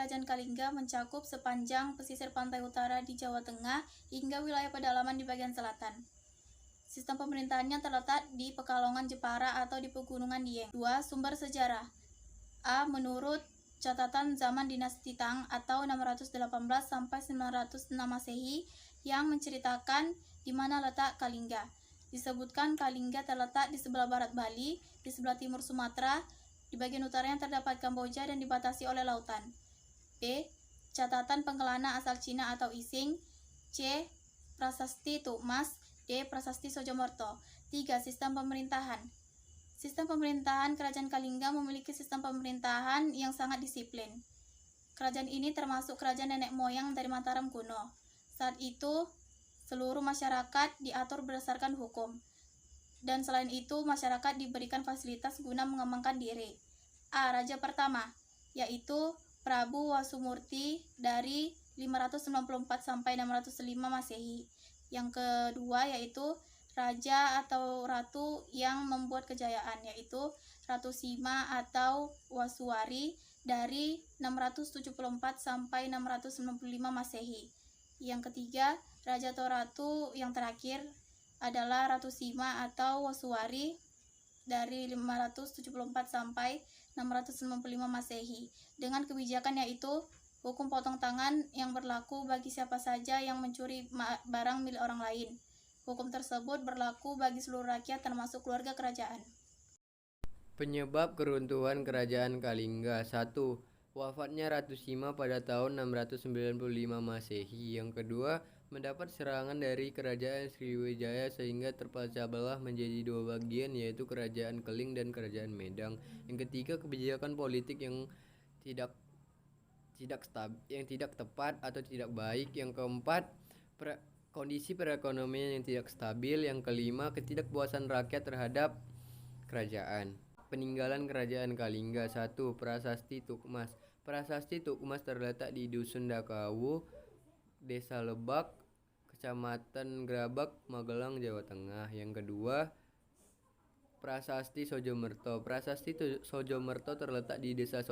Kerajaan Kalingga mencakup sepanjang pesisir pantai utara di Jawa Tengah hingga wilayah pedalaman di bagian selatan. Sistem pemerintahannya terletak di Pekalongan Jepara atau di Pegunungan Dieng. 2. Sumber sejarah. A. Menurut catatan zaman dinasti Tang atau 618 sampai 906 Masehi yang menceritakan di mana letak Kalingga. Disebutkan Kalingga terletak di sebelah barat Bali, di sebelah timur Sumatera, di bagian utaranya terdapat Kamboja dan dibatasi oleh lautan. B. Catatan Pengkelana asal Cina atau Ising. C. Prasasti Tukmas. D. Prasasti Sojomerto. 3. Sistem pemerintahan. Sistem pemerintahan Kerajaan Kalingga memiliki sistem pemerintahan yang sangat disiplin. Kerajaan ini termasuk kerajaan nenek moyang dari Mataram kuno. Saat itu, seluruh masyarakat diatur berdasarkan hukum. Dan selain itu, masyarakat diberikan fasilitas guna mengembangkan diri. A. Raja pertama, yaitu Prabu Wasumurti dari 594 sampai 605 Masehi. Yang kedua yaitu raja atau ratu yang membuat kejayaan, yaitu Ratu Sima atau Wasuwari dari 674 sampai 695 Masehi. Yang ketiga, raja atau ratu yang terakhir adalah Ratu Sima atau Wasuwari dari 574 sampai 695 Masehi. Dengan kebijakan yaitu hukum potong tangan yang berlaku bagi siapa saja yang mencuri barang milik orang lain. Hukum tersebut berlaku bagi seluruh rakyat termasuk keluarga kerajaan. Penyebab keruntuhan Kerajaan Kalingga. 1. Wafatnya Ratu Sima pada tahun 695 Masehi. Yang kedua, mendapat serangan dari Kerajaan Sriwijaya sehingga terpecah belah menjadi dua bagian, yaitu Kerajaan Keling dan Kerajaan Medang. Yang ketiga, kebijakan politik yang tidak tepat atau tidak baik. Yang keempat, kondisi perekonomian yang tidak stabil. Yang kelima, ketidakpuasan rakyat terhadap kerajaan. Peninggalan Kerajaan Kalingga. 1. Prasasti Tukmas. Prasasti Tukmas terletak di Dusun Dakawu, Desa Lebak, Kecamatan Grabak, Magelang, Jawa Tengah. Yang kedua, Prasasti Sojomerto. Prasasti Sojomerto terletak di Desa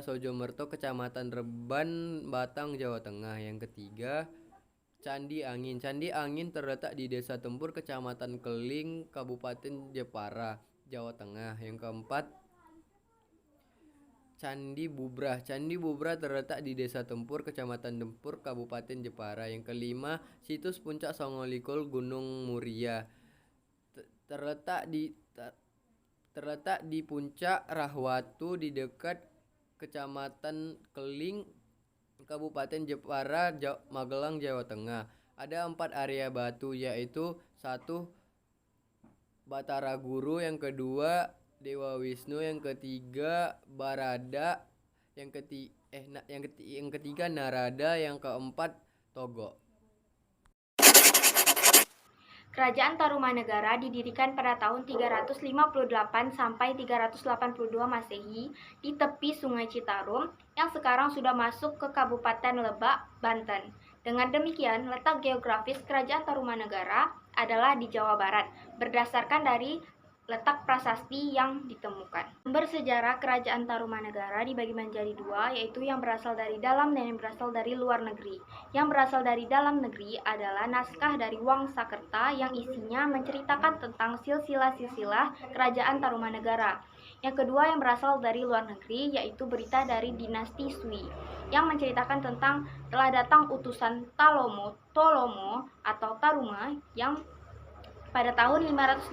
Sojomerto, Kecamatan Reban, Batang, Jawa Tengah. Yang ketiga, Candi Angin. Candi Angin terletak di Desa Tempur, Kecamatan Keling, Kabupaten Jepara, Jawa Tengah. Yang keempat, Candi Bubrah. Candi Bubrah terletak di Desa Tempur, Kecamatan Tempur, Kabupaten Jepara. Yang kelima, situs Puncak Songolikul, Gunung Muria. Terletak di Puncak Rahwatu di dekat Kecamatan Keling, Kabupaten Jepara, Magelang, Jawa Tengah. Ada 4 area batu, yaitu 1. Batara Guru. Yang kedua, Dewa Wisnu. Yang ketiga, Barada. Yang ketiga, Narada. Yang keempat, Togo. Kerajaan Tarumanegara didirikan pada tahun 358 sampai 382 Masehi di tepi Sungai Citarum yang sekarang sudah masuk ke Kabupaten Lebak, Banten. Dengan demikian, letak geografis Kerajaan Tarumanegara adalah di Jawa Barat, berdasarkan dari letak prasasti yang ditemukan. Sumber sejarah Kerajaan Tarumanegara dibagi menjadi 2, yaitu yang berasal dari dalam dan yang berasal dari luar negeri. Yang berasal dari dalam negeri adalah naskah dari Wangsakerta yang isinya menceritakan tentang silsilah-silsilah Kerajaan Tarumanegara. Yang kedua yang berasal dari luar negeri yaitu berita dari dinasti Sui yang menceritakan tentang telah datang utusan Tolomo atau Taruma yang pada tahun 528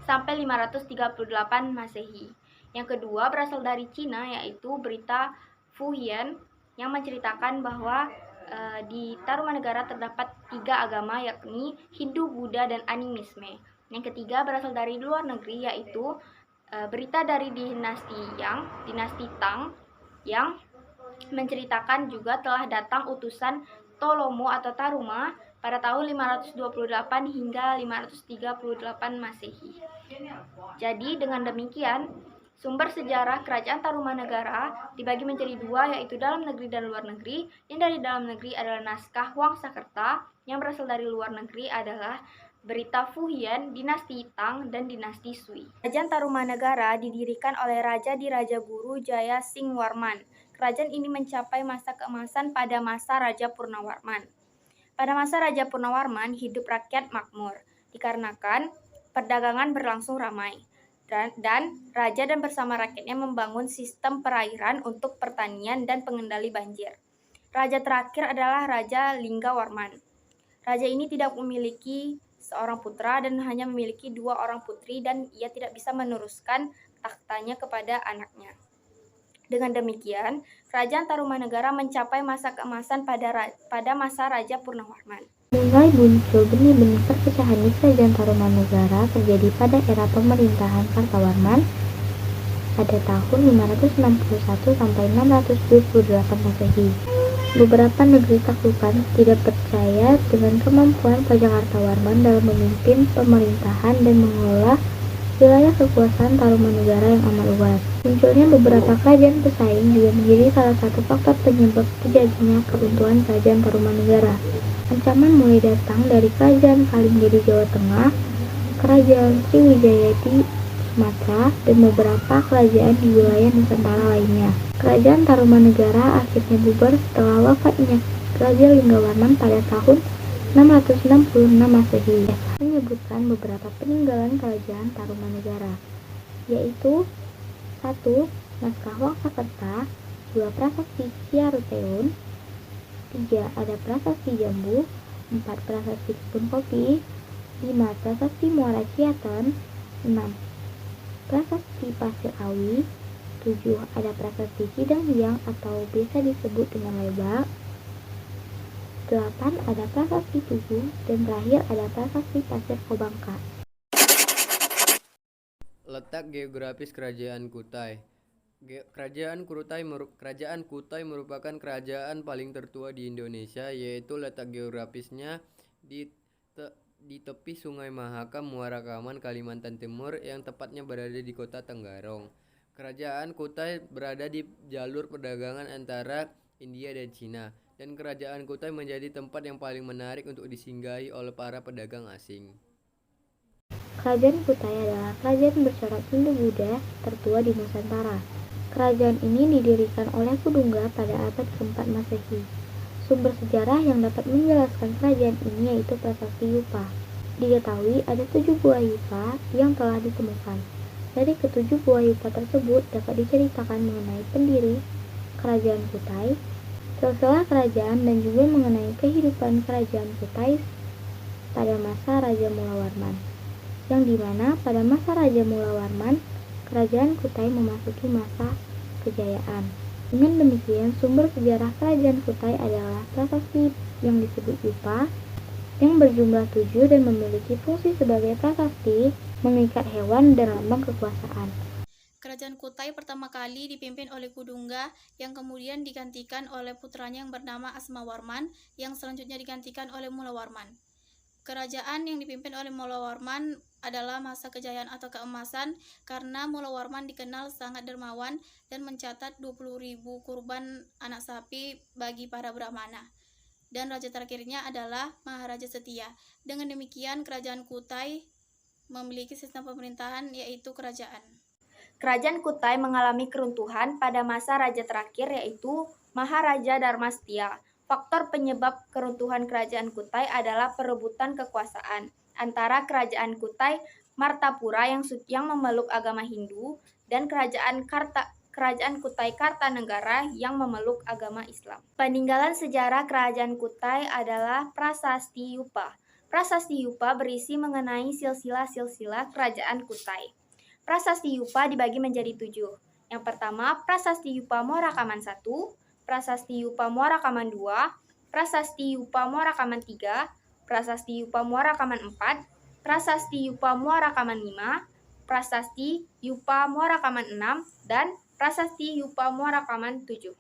sampai 538 Masehi. Yang kedua berasal dari Cina yaitu berita Fujian yang menceritakan bahwa di Tarumanegara terdapat 3 agama yakni Hindu, Buddha, dan animisme. Yang ketiga berasal dari luar negeri yaitu berita dari dinasti Tang yang menceritakan juga telah datang utusan Tolomo atau Taruma pada tahun 528 hingga 538 Masehi. Jadi dengan demikian, sumber sejarah Kerajaan Tarumanegara dibagi menjadi 2 yaitu dalam negeri dan luar negeri. Yang dari dalam negeri adalah naskah Wangsakerta, yang berasal dari luar negeri adalah Berita Fujian, Dinasti Tang, dan Dinasti Sui. Kerajaan Tarumanegara didirikan oleh Raja Diraja Guru Jaya Singwarman. Kerajaan ini mencapai masa keemasan pada masa Raja Purnawarman. Pada masa Raja Purnawarman, hidup rakyat makmur, dikarenakan perdagangan berlangsung ramai. Dan raja dan bersama rakyatnya membangun sistem perairan untuk pertanian dan pengendali banjir. Raja terakhir adalah Raja Linggawarman. Raja ini tidak memiliki seorang putra dan hanya memiliki 2 orang putri, dan ia tidak bisa meneruskan tahtanya kepada anaknya. Dengan demikian, Kerajaan Tarumanegara mencapai masa keemasan pada masa Raja Purnawarman. Mulai muncul benih-benih perpecahan di Kerajaan Tarumanegara terjadi pada era pemerintahan Kartawarman pada tahun 561 sampai 628 Masehi. Beberapa negeri taklukan tidak percaya dengan kemampuan Pajakartawarman dalam memimpin pemerintahan dan mengelola wilayah kekuasaan Tarumanegara yang amat luas. Munculnya beberapa kerajaan pesaing juga menjadi salah satu faktor penyebab terjadinya keruntuhan Kerajaan Tarumanegara. Ancaman mulai datang dari Kerajaan Kalinggir di Jawa Tengah, Kerajaan Sriwijaya di Sumatera, dan beberapa kerajaan di wilayah Nusantara lainnya. Kerajaan Tarumanegara akhirnya bubar setelah wafatnya Raja Linggawarman pada tahun 666 Masehi. Menyebutkan beberapa peninggalan Kerajaan Tarumanegara, yaitu 1. Naskah Wangsakerta, 2. Prasasti Ciaruteun, 3. Ada Prasasti Jambu, 4. Prasasti Kebun Kopi, 5. Prasasti Muara Ciaten, 6. Prasasti Pasir Awi, 7. Ada Prasasti Cidang Hiang atau biasa disebut dengan Lebak, 8. Ada Prasasti Tugu, dan terakhir ada Prasasti Pasir Kobangka. Letak geografis Kerajaan Kutai. Kerajaan Kutai merupakan kerajaan paling tertua di Indonesia, yaitu letak geografisnya di tepi Sungai Mahakam, Muara Kaman, Kalimantan Timur, yang tepatnya berada di Kota Tenggarong. Kerajaan Kutai berada di jalur perdagangan antara India dan Cina, dan Kerajaan Kutai menjadi tempat yang paling menarik untuk disinggahi oleh para pedagang asing. Kerajaan Kutai adalah kerajaan bercorak Hindu-Buddha tertua di Nusantara. Kerajaan ini didirikan oleh Kudungga pada abad ke-4 Masehi. Sumber sejarah yang dapat menjelaskan kerajaan ini yaitu Prasasti Yupa. Diketahui ada 7 buah Yupa yang telah ditemukan. Dari ke-7 buah Yupa tersebut dapat diceritakan mengenai pendiri Kerajaan Kutai, silsilah kerajaan, dan juga mengenai kehidupan Kerajaan Kutai pada masa Raja Mulawarman, yang dimana pada masa Raja Mulawarman, Kerajaan Kutai memasuki masa kejayaan. Dengan demikian, sumber sejarah Kerajaan Kutai adalah prasasti yang disebut Yupa, yang berjumlah 7 dan memiliki fungsi sebagai prasasti, mengikat hewan, dan lambang kekuasaan. Kerajaan Kutai pertama kali dipimpin oleh Kudungga, yang kemudian digantikan oleh putranya yang bernama Asmawarman, yang selanjutnya digantikan oleh Mulawarman. Kerajaan yang dipimpin oleh Mulawarman adalah masa kejayaan atau keemasan karena Mulawarman dikenal sangat dermawan dan mencatat 20.000 kurban anak sapi bagi para Brahmana. Dan raja terakhirnya adalah Maharaja Setia. Dengan demikian, Kerajaan Kutai memiliki sistem pemerintahan yaitu kerajaan. Kerajaan Kutai mengalami keruntuhan pada masa raja terakhir yaitu Maharaja Dharmastia. Faktor penyebab keruntuhan Kerajaan Kutai adalah perebutan kekuasaan antara Kerajaan Kutai Martapura yang memeluk agama Hindu dan Kerajaan Kutai Kartanegara yang memeluk agama Islam. Peninggalan sejarah Kerajaan Kutai adalah Prasasti Yupa. Prasasti Yupa berisi mengenai silsilah-silsilah Kerajaan Kutai. Prasasti Yupa dibagi menjadi 7. Yang pertama, Prasasti Yupa Muarakaman 1, Prasasti Yupa Muarakaman 2, Prasasti Yupa Muarakaman 3, Prasasti Yupa Muarakaman 4, Prasasti Yupa Muarakaman 5, Prasasti Yupa Muarakaman 6, dan Prasasti Yupa Muarakaman 7.